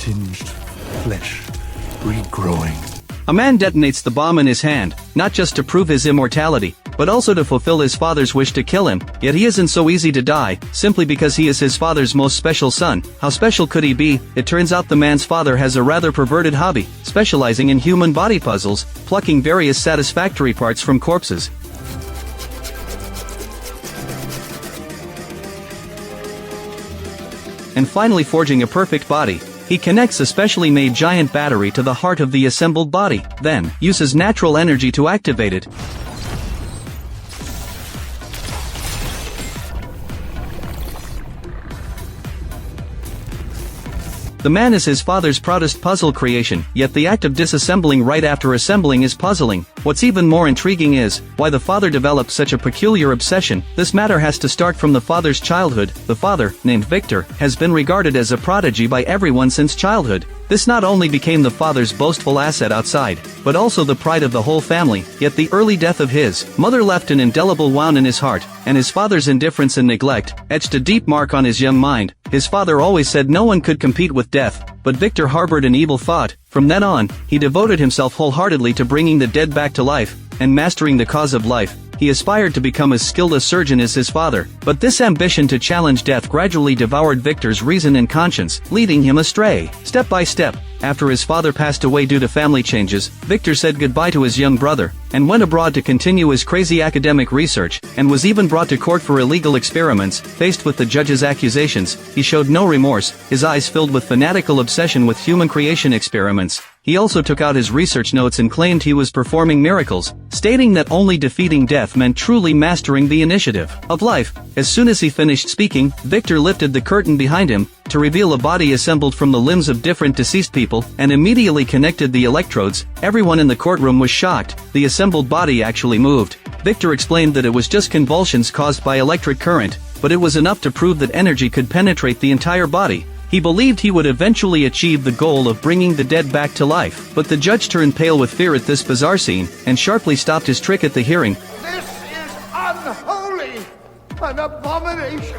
singed flesh regrowing. A man detonates the bomb in his hand, not just to prove his immortality, but also to fulfill his father's wish to kill him, yet he isn't so easy to die, simply because he is his father's most special son. How special could he be? It turns out the man's father has a rather perverted hobby, specializing in human body puzzles, plucking various satisfactory parts from corpses. And finally forging a perfect body. He connects a specially made giant battery to the heart of the assembled body, then uses natural energy to activate it. The man is his father's proudest puzzle creation, yet the act of disassembling right after assembling is puzzling. What's even more intriguing is why the father developed such a peculiar obsession. This matter has to start from the father's childhood. The father, named Victor, has been regarded as a prodigy by everyone since childhood. This not only became the father's boastful asset outside, but also the pride of the whole family, yet the early death of his mother left an indelible wound in his heart, and his father's indifference and neglect etched a deep mark on his young mind. His father always said no one could compete with death, but Victor harbored an evil thought. From then on, he devoted himself wholeheartedly to bringing the dead back to life, and mastering the cause of life. He aspired to become as skilled a surgeon as his father, but this ambition to challenge death gradually devoured Victor's reason and conscience, leading him astray. Step by step, after his father passed away due to family changes, Victor said goodbye to his young brother, and went abroad to continue his crazy academic research, and was even brought to court for illegal experiments. Faced with the judge's accusations, he showed no remorse, his eyes filled with fanatical obsession with human creation experiments. He also took out his research notes and claimed he was performing miracles, stating that only defeating death meant truly mastering the initiative of life. As soon as he finished speaking, Victor lifted the curtain behind him, to reveal a body assembled from the limbs of different deceased people, and immediately connected the electrodes. Everyone in the courtroom was shocked. The assembled body actually moved. Victor explained that it was just convulsions caused by electric current, but it was enough to prove that energy could penetrate the entire body. He believed he would eventually achieve the goal of bringing the dead back to life, but the judge turned pale with fear at this bizarre scene, and sharply stopped his trick at the hearing. This is unholy! An abomination!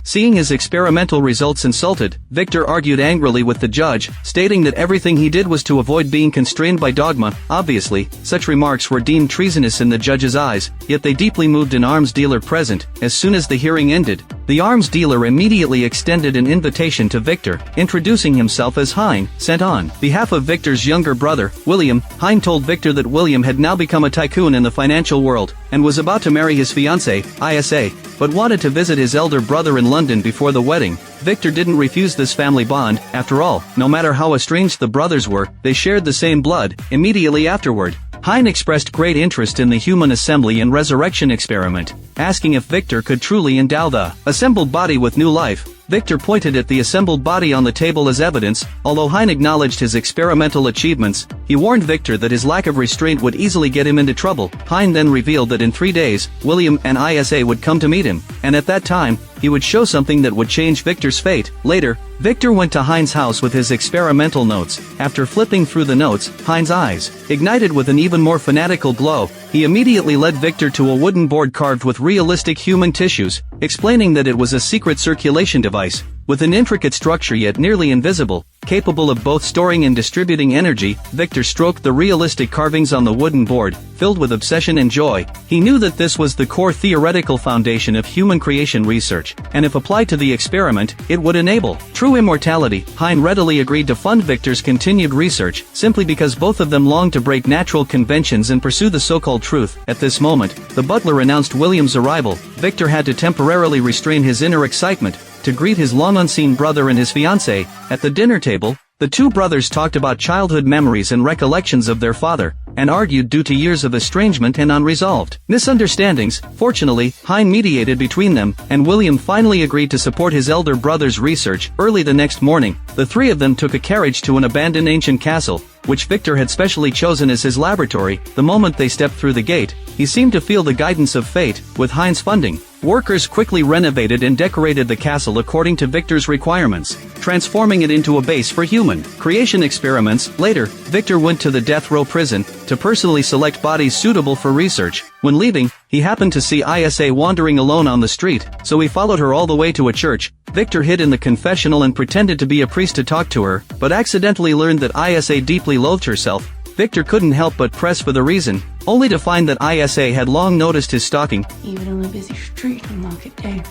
Seeing his experimental results insulted, Victor argued angrily with the judge, stating that everything he did was to avoid being constrained by dogma. Obviously, such remarks were deemed treasonous in the judge's eyes, yet they deeply moved an arms dealer present. As soon as the hearing ended, the arms dealer immediately extended an invitation to Victor, introducing himself as Hein, sent on behalf of Victor's younger brother, William. Hein told Victor that William had now become a tycoon in the financial world, and was about to marry his fiancée, Isa, but wanted to visit his elder brother in London before the wedding. Victor didn't refuse this family bond. After all, no matter how estranged the brothers were, they shared the same blood. Immediately afterward, Hein expressed great interest in the human assembly and resurrection experiment, asking if Victor could truly endow the assembled body with new life. Victor pointed at the assembled body on the table as evidence. Although Hein acknowledged his experimental achievements, he warned Victor that his lack of restraint would easily get him into trouble. Hein then revealed that in 3 days, William and Isa would come to meet him, and at that time, he would show something that would change Victor's fate. Later, Victor went to Hein's house with his experimental notes. After flipping through the notes, Hein's eyes ignited with an even more fanatical glow. He immediately led Victor to a wooden board carved with realistic human tissues, explaining that it was a secret circulation device, with an intricate structure yet nearly invisible, capable of both storing and distributing energy. Victor stroked the realistic carvings on the wooden board, filled with obsession and joy. He knew that this was the core theoretical foundation of human creation research, and if applied to the experiment, it would enable true immortality. Hein readily agreed to fund Victor's continued research, simply because both of them longed to break natural conventions and pursue the so-called truth. At this moment, the butler announced William's arrival. Victor had to temporarily restrain his inner excitement, to greet his long-unseen brother and his fiancée. At the dinner table, the two brothers talked about childhood memories and recollections of their father, and argued due to years of estrangement and unresolved misunderstandings. Fortunately, Hein mediated between them, and William finally agreed to support his elder brother's research. Early the next morning, the three of them took a carriage to an abandoned ancient castle, which Victor had specially chosen as his laboratory. The moment they stepped through the gate, he seemed to feel the guidance of fate. With Hein's funding, workers quickly renovated and decorated the castle according to Victor's requirements, transforming it into a base for human creation experiments. Later, Victor went to the death row prison to personally select bodies suitable for research. When leaving, he happened to see Isa wandering alone on the street, so he followed her all the way to a church. Victor hid in the confessional and pretended to be a priest to talk to her, but accidentally learned that Isa deeply loathed herself. Victor couldn't help but press for the reason, only to find that Isa had long noticed his stalking. Even on a busy street on market day.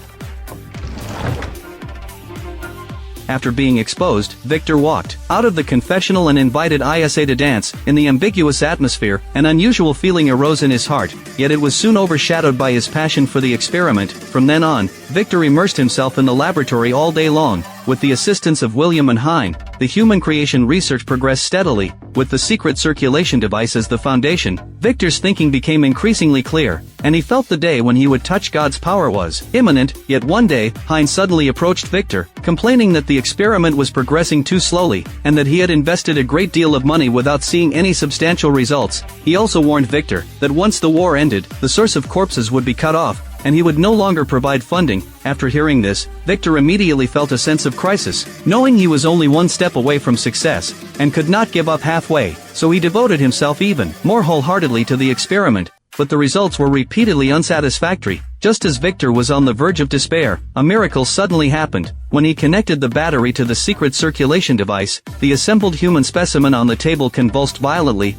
After being exposed, Victor walked out of the confessional and invited Isa to dance. In the ambiguous atmosphere, an unusual feeling arose in his heart, yet it was soon overshadowed by his passion for the experiment. From then on, Victor immersed himself in the laboratory all day long. With the assistance of William and Hein, the human creation research progressed steadily. With the secret circulation device as the foundation, Victor's thinking became increasingly clear, and he felt the day when he would touch God's power was imminent. Yet one day, Hein suddenly approached Victor, complaining that the experiment was progressing too slowly, and that he had invested a great deal of money without seeing any substantial results. He also warned Victor that once the war ended, the source of corpses would be cut off, and he would no longer provide funding. After hearing this, Victor immediately felt a sense of crisis, knowing he was only one step away from success, and could not give up halfway, so he devoted himself even more wholeheartedly to the experiment. But the results were repeatedly unsatisfactory. Just as Victor was on the verge of despair, a miracle suddenly happened. When he connected the battery to the secret circulation device, the assembled human specimen on the table convulsed violently.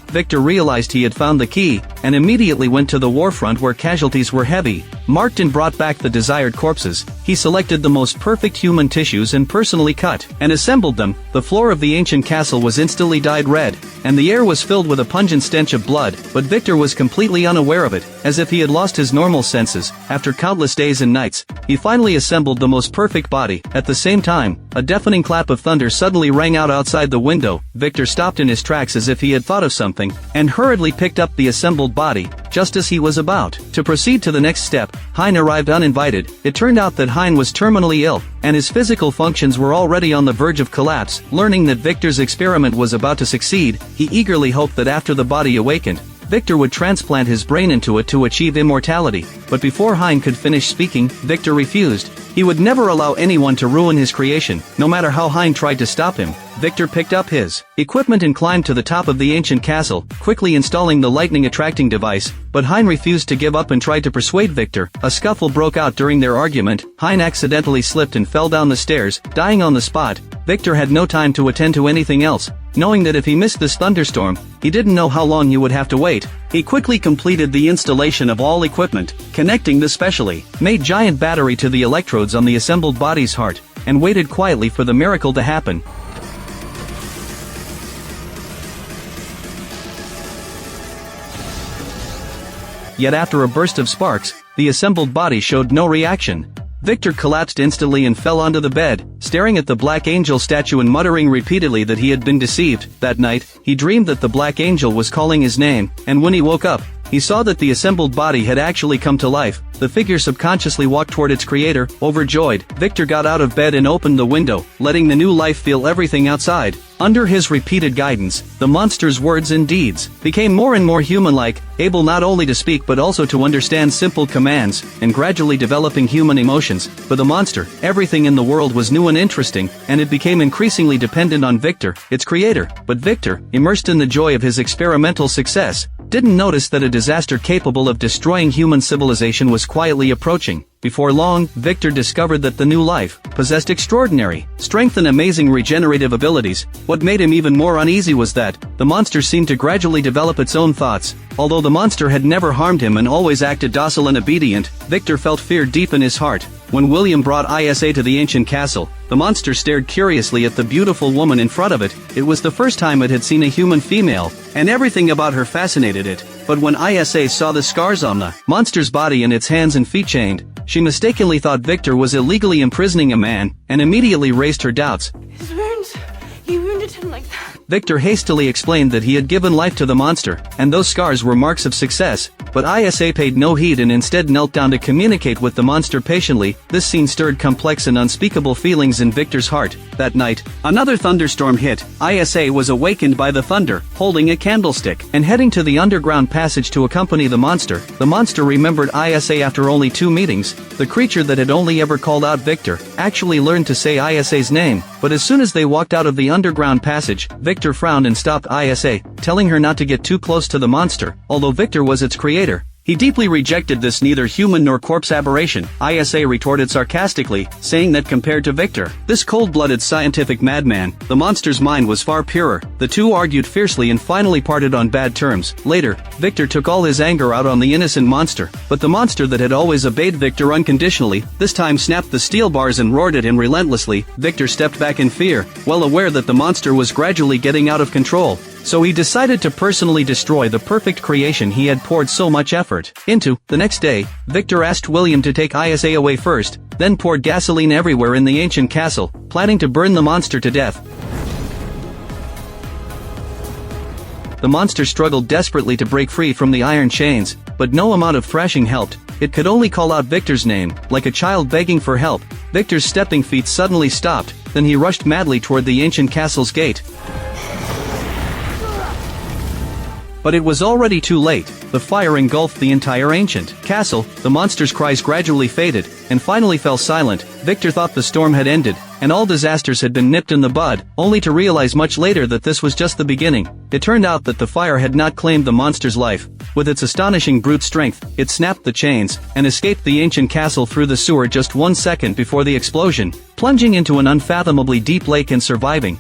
Victor realized he had found the key, and immediately went to the warfront where casualties were heavy, marked and brought back the desired corpses. He selected the most perfect human tissues and personally cut and assembled them. The floor of the ancient castle was instantly dyed red, and the air was filled with a pungent stench of blood, but Victor was completely unaware of it, as if he had lost his normal senses. After countless days and nights, he finally assembled the most perfect body. At the same time, a deafening clap of thunder suddenly rang out outside the window. Victor stopped in his tracks as if he had thought of something, and hurriedly picked up the assembled body. Just as he was about to proceed to the next step, Hein arrived uninvited. It turned out that Hein was terminally ill, and his physical functions were already on the verge of collapse. Learning that Victor's experiment was about to succeed, he eagerly hoped that after the body awakened, Victor would transplant his brain into it to achieve immortality. But before Hein could finish speaking, Victor refused. He would never allow anyone to ruin his creation, no matter how Hein tried to stop him. Victor picked up his equipment and climbed to the top of the ancient castle, quickly installing the lightning-attracting device, but Hein refused to give up and tried to persuade Victor. A scuffle broke out during their argument. Hein accidentally slipped and fell down the stairs, dying on the spot. Victor had no time to attend to anything else, knowing that if he missed this thunderstorm, he didn't know how long he would have to wait. He quickly completed the installation of all equipment, connecting the specially made giant battery to the electrodes on the assembled body's heart, and waited quietly for the miracle to happen. Yet after a burst of sparks, the assembled body showed no reaction. Victor collapsed instantly and fell onto the bed, staring at the Black Angel statue and muttering repeatedly that he had been deceived. That night, he dreamed that the Black Angel was calling his name, and when he woke up, he saw that the assembled body had actually come to life. The figure subconsciously walked toward its creator. Overjoyed, Victor got out of bed and opened the window, letting the new life feel everything outside. Under his repeated guidance, the monster's words and deeds became more and more human-like, able not only to speak but also to understand simple commands, and gradually developing human emotions. For the monster, everything in the world was new and interesting, and it became increasingly dependent on Victor, its creator. But Victor, immersed in the joy of his experimental success, didn't notice that a disaster capable of destroying human civilization was quietly approaching. Before long, Victor discovered that the new life possessed extraordinary strength and amazing regenerative abilities. What made him even more uneasy was that the monster seemed to gradually develop its own thoughts. Although the monster had never harmed him and always acted docile and obedient, Victor felt fear deep in his heart. When William brought Isa to the ancient castle, the monster stared curiously at the beautiful woman in front of it. It was the first time it had seen a human female, and everything about her fascinated it. But when Isa saw the scars on the monster's body and its hands and feet chained, she mistakenly thought Victor was illegally imprisoning a man, and immediately raised her doubts. His wounds. You wounded him like that. Victor hastily explained that he had given life to the monster, and those scars were marks of success, but Isa paid no heed and instead knelt down to communicate with the monster patiently. This scene stirred complex and unspeakable feelings in Victor's heart. That night, another thunderstorm hit. Isa was awakened by the thunder, holding a candlestick, and heading to the underground passage to accompany the monster. The monster remembered Isa after only 2 meetings. The creature that had only ever called out Victor actually learned to say Isa's name, but as soon as they walked out of the underground passage, Victor frowned and stopped Isa, telling her not to get too close to the monster. Although Victor was its creator, He deeply rejected this neither human nor corpse aberration. ISA retorted sarcastically, saying that compared to Victor, this cold-blooded scientific madman, the monster's mind was far purer. The two argued fiercely and finally parted on bad terms. Later, Victor took all his anger out on the innocent monster, but the monster that had always obeyed Victor unconditionally, this time snapped the steel bars and roared at him relentlessly. Victor stepped back in fear, well aware that the monster was gradually getting out of control. So he decided to personally destroy the perfect creation he had poured so much effort into. The next day, Victor asked William to take ISA away first, then poured gasoline everywhere in the ancient castle, planning to burn the monster to death. The monster struggled desperately to break free from the iron chains, but no amount of thrashing helped. It could only call out Victor's name, like a child begging for help. Victor's stepping feet suddenly stopped, then he rushed madly toward the ancient castle's gate. But it was already too late. The fire engulfed the entire ancient castle, the monster's cries gradually faded, and finally fell silent. Victor thought the storm had ended, and all disasters had been nipped in the bud, only to realize much later that this was just the beginning. It turned out that the fire had not claimed the monster's life. With its astonishing brute strength, it snapped the chains, and escaped the ancient castle through the sewer just 1 second before the explosion, plunging into an unfathomably deep lake and surviving.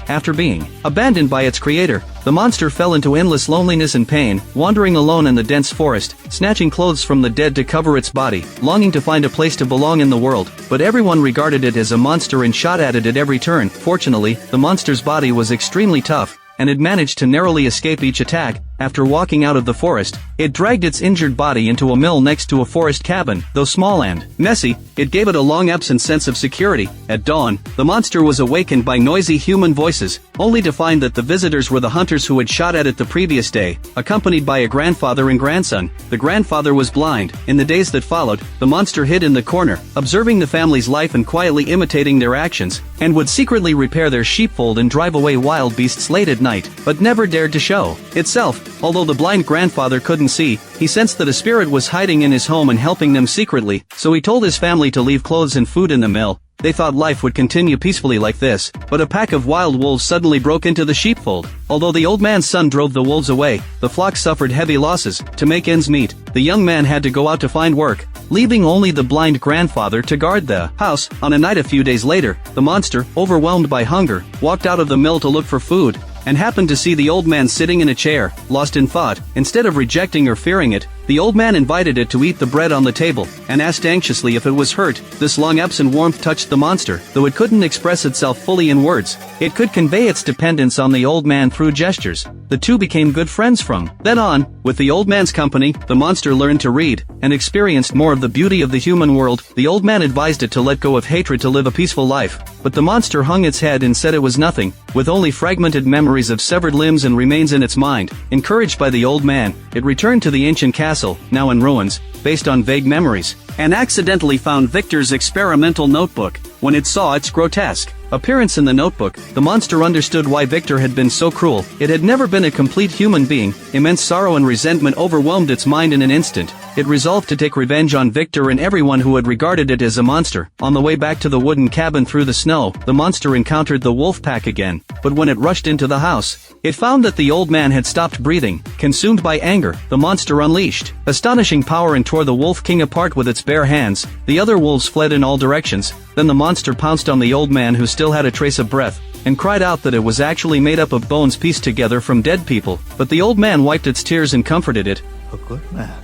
After being abandoned by its creator, the monster fell into endless loneliness and pain, wandering alone in the dense forest, snatching clothes from the dead to cover its body, longing to find a place to belong in the world. But everyone regarded it as a monster and shot at it at every turn. Fortunately, the monster's body was extremely tough, and it managed to narrowly escape each attack. After walking out of the forest, it dragged its injured body into a mill next to a forest cabin. Though small and messy, it gave it a long-absent sense of security. At dawn, the monster was awakened by noisy human voices, only to find that the visitors were the hunters who had shot at it the previous day, accompanied by a grandfather and grandson. The grandfather was blind. In the days that followed, the monster hid in the corner, observing the family's life and quietly imitating their actions, and would secretly repair their sheepfold and drive away wild beasts late at night, but never dared to show itself. Although the blind grandfather couldn't see, he sensed that a spirit was hiding in his home and helping them secretly, so he told his family to leave clothes and food in the mill. They thought life would continue peacefully like this, but a pack of wild wolves suddenly broke into the sheepfold. Although the old man's son drove the wolves away, the flock suffered heavy losses. To make ends meet, the young man had to go out to find work, leaving only the blind grandfather to guard the house. On a night a few days later, the monster, overwhelmed by hunger, walked out of the mill to look for food, and happened to see the old man sitting in a chair, lost in thought. Instead of rejecting or fearing it, the old man invited it to eat the bread on the table, and asked anxiously if it was hurt. This long-absent warmth touched the monster, though it couldn't express itself fully in words. It could convey its dependence on the old man through gestures. The two became good friends from then on. With the old man's company, the monster learned to read, and experienced more of the beauty of the human world. The old man advised it to let go of hatred to live a peaceful life, but the monster hung its head and said it was nothing, with only fragmented memories of severed limbs and remains in its mind. Encouraged by the old man, it returned to the ancient castle, now in ruins, based on vague memories, and accidentally found Victor's experimental notebook. When it saw its grotesque appearance in the notebook, the monster understood why Victor had been so cruel. It had never been a complete human being. Immense sorrow and resentment overwhelmed its mind in an instant. It resolved to take revenge on Victor and everyone who had regarded it as a monster. On the way back to the wooden cabin through the snow, the monster encountered the wolf pack again, but when it rushed into the house, it found that the old man had stopped breathing. Consumed by anger, the monster unleashed astonishing power and tore the wolf king apart with its bare hands. The other wolves fled in all directions. Then the monster pounced on the old man, who still had a trace of breath, and cried out that it was actually made up of bones pieced together from dead people. But the old man wiped its tears and comforted it. A good man.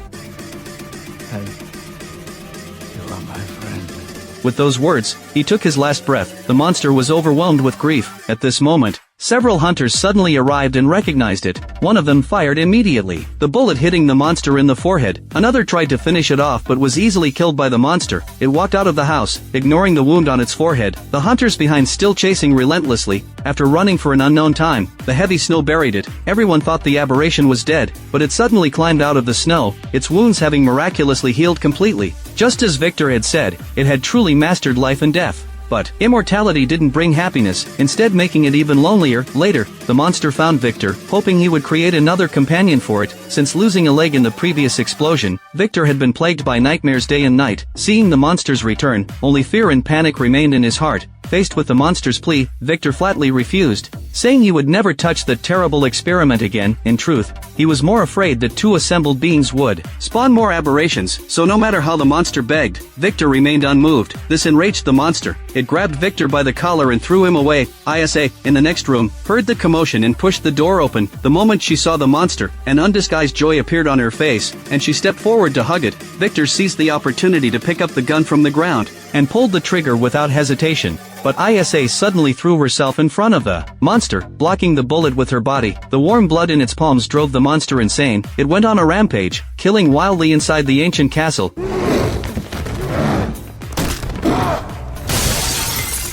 And you are my friend. With those words, he took his last breath. The monster was overwhelmed with grief. At this moment, several hunters suddenly arrived and recognized it. One of them fired immediately, the bullet hitting the monster in the forehead. Another tried to finish it off but was easily killed by the monster. It walked out of the house, ignoring the wound on its forehead. The hunters behind still chasing relentlessly. After running for an unknown time, the heavy snow buried it. Everyone thought the aberration was dead, but it suddenly climbed out of the snow, its wounds having miraculously healed completely. Just as Victor had said, it had truly mastered life and death. But immortality didn't bring happiness, instead making it even lonelier. Later, the monster found Victor, hoping he would create another companion for it. Since losing a leg in the previous explosion, Victor had been plagued by nightmares day and night. Seeing the monster's return, only fear and panic remained in his heart. Faced with the monster's plea, Victor flatly refused, saying he would never touch the terrible experiment again. In truth, he was more afraid that two assembled beings would spawn more aberrations, so no matter how the monster begged, Victor remained unmoved. This enraged the monster. It grabbed Victor by the collar and threw him away. Isa, in the next room, heard the commotion and pushed the door open. The moment she saw the monster, an undisguised joy appeared on her face, and she stepped forward to hug it. Victor seized the opportunity to pick up the gun from the ground, and pulled the trigger without hesitation. But Isa suddenly threw herself in front of the monster, blocking the bullet with her body. The warm blood in its palms drove the monster insane. It went on a rampage, killing wildly inside the ancient castle.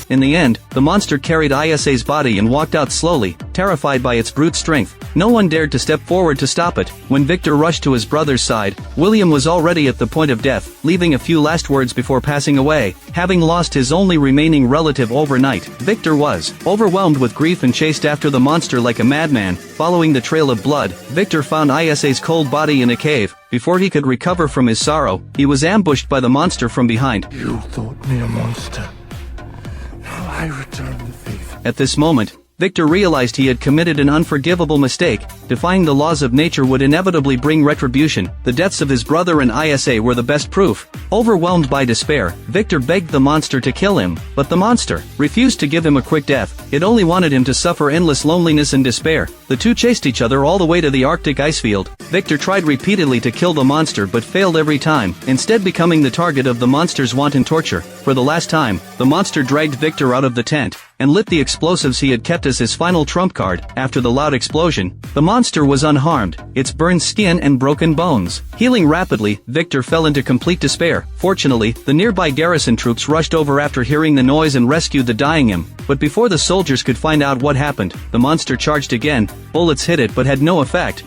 In the end, the monster carried Isa's body and walked out slowly, terrified by its brute strength. No one dared to step forward to stop it. When Victor rushed to his brother's side, William was already at the point of death, leaving a few last words before passing away. Having lost his only remaining relative overnight, Victor was overwhelmed with grief and chased after the monster like a madman. Following the trail of blood, Victor found Isa's cold body in a cave. Before he could recover from his sorrow, he was ambushed by the monster from behind. You thought me a monster. Now I return the favor. At this moment, Victor realized he had committed an unforgivable mistake. Defying the laws of nature would inevitably bring retribution. The deaths of his brother and Isa were the best proof. Overwhelmed by despair, Victor begged the monster to kill him, but the monster refused to give him a quick death. It only wanted him to suffer endless loneliness and despair. The two chased each other all the way to the Arctic icefield. Victor tried repeatedly to kill the monster but failed every time, instead becoming the target of the monster's wanton torture. For the last time, the monster dragged Victor out of the tent and lit the explosives he had kept as his final trump card. After the loud explosion, the monster was unharmed, its burned skin and broken bones healing rapidly. Victor fell into complete despair. Fortunately, the nearby garrison troops rushed over after hearing the noise and rescued the dying him. But before the soldiers could find out what happened, the monster charged again. Bullets hit it but had no effect.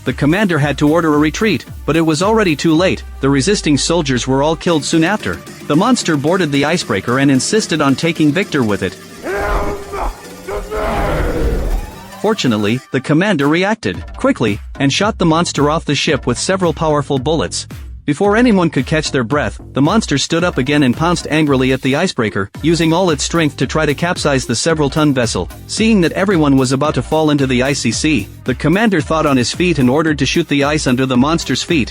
The commander had to order a retreat, but it was already too late. The resisting soldiers were all killed soon after. The monster boarded the icebreaker and insisted on taking Victor with it. Fortunately, the commander reacted quickly and shot the monster off the ship with several powerful bullets. Before anyone could catch their breath, the monster stood up again and pounced angrily at the icebreaker, using all its strength to try to capsize the several-ton vessel. Seeing that everyone was about to fall into the icy sea, the commander thought on his feet and ordered to shoot the ice under the monster's feet.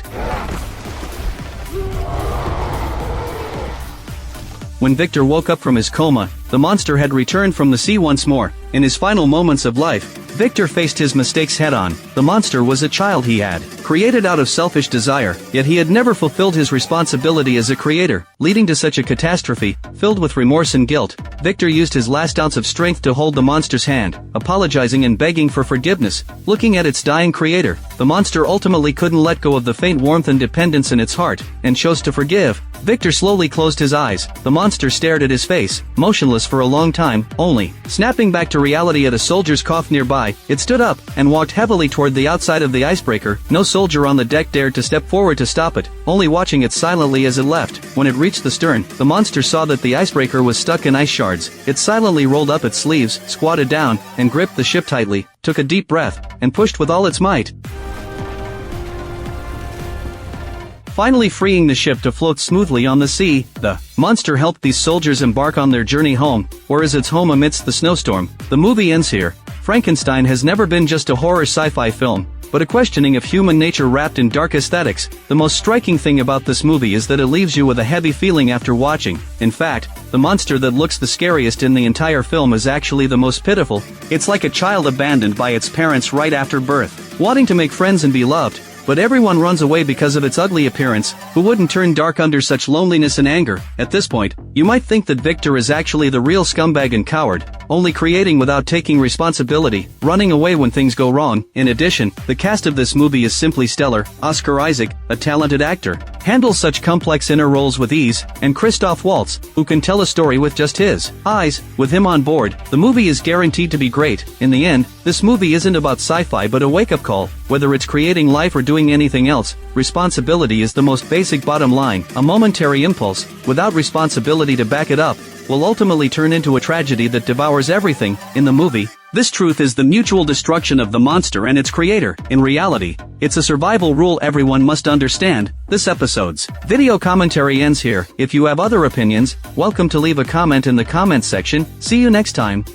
When Victor woke up from his coma, the monster had returned from the sea once more. In his final moments of life, Victor faced his mistakes head-on. The monster was a child he had created out of selfish desire, yet he had never fulfilled his responsibility as a creator, leading to such a catastrophe. Filled with remorse and guilt, Victor used his last ounce of strength to hold the monster's hand, apologizing and begging for forgiveness. Looking at its dying creator, the monster ultimately couldn't let go of the faint warmth and dependence in its heart, and chose to forgive. Victor slowly closed his eyes. The monster stared at his face, motionless for a long time, only snapping back to reality at a soldier's cough nearby. It stood up and walked heavily toward the outside of the icebreaker. No soldier on the deck dared to step forward to stop it, only watching it silently as it left. When it reached the stern, the monster saw that the icebreaker was stuck in ice shards. It silently rolled up its sleeves, squatted down, and gripped the ship tightly, took a deep breath, and pushed with all its might, finally freeing the ship to float smoothly on the sea. The monster helped these soldiers embark on their journey home, or is its home amidst the snowstorm. The movie ends here. Frankenstein has never been just a horror sci-fi film, but a questioning of human nature wrapped in dark aesthetics. The most striking thing about this movie is that it leaves you with a heavy feeling after watching. In fact, the monster that looks the scariest in the entire film is actually the most pitiful. It's like a child abandoned by its parents right after birth, wanting to make friends and be loved. But everyone runs away because of its ugly appearance. Who wouldn't turn dark under such loneliness and anger? At this point, you might think that Victor is actually the real scumbag and coward, only creating without taking responsibility, running away when things go wrong. In addition, the cast of this movie is simply stellar. Oscar Isaac, a talented actor, handles such complex inner roles with ease, and Christoph Waltz, who can tell a story with just his eyes. With him on board, the movie is guaranteed to be great. In the end, this movie isn't about sci-fi but a wake-up call. Whether it's creating life or doing anything else, responsibility is the most basic bottom line. A momentary impulse, without responsibility to back it up, will ultimately turn into a tragedy that devours everything. In the movie, this truth is the mutual destruction of the monster and its creator. In reality, it's a survival rule everyone must understand. This episode's video commentary ends here. If you have other opinions, welcome to leave a comment in the comments section. See you next time.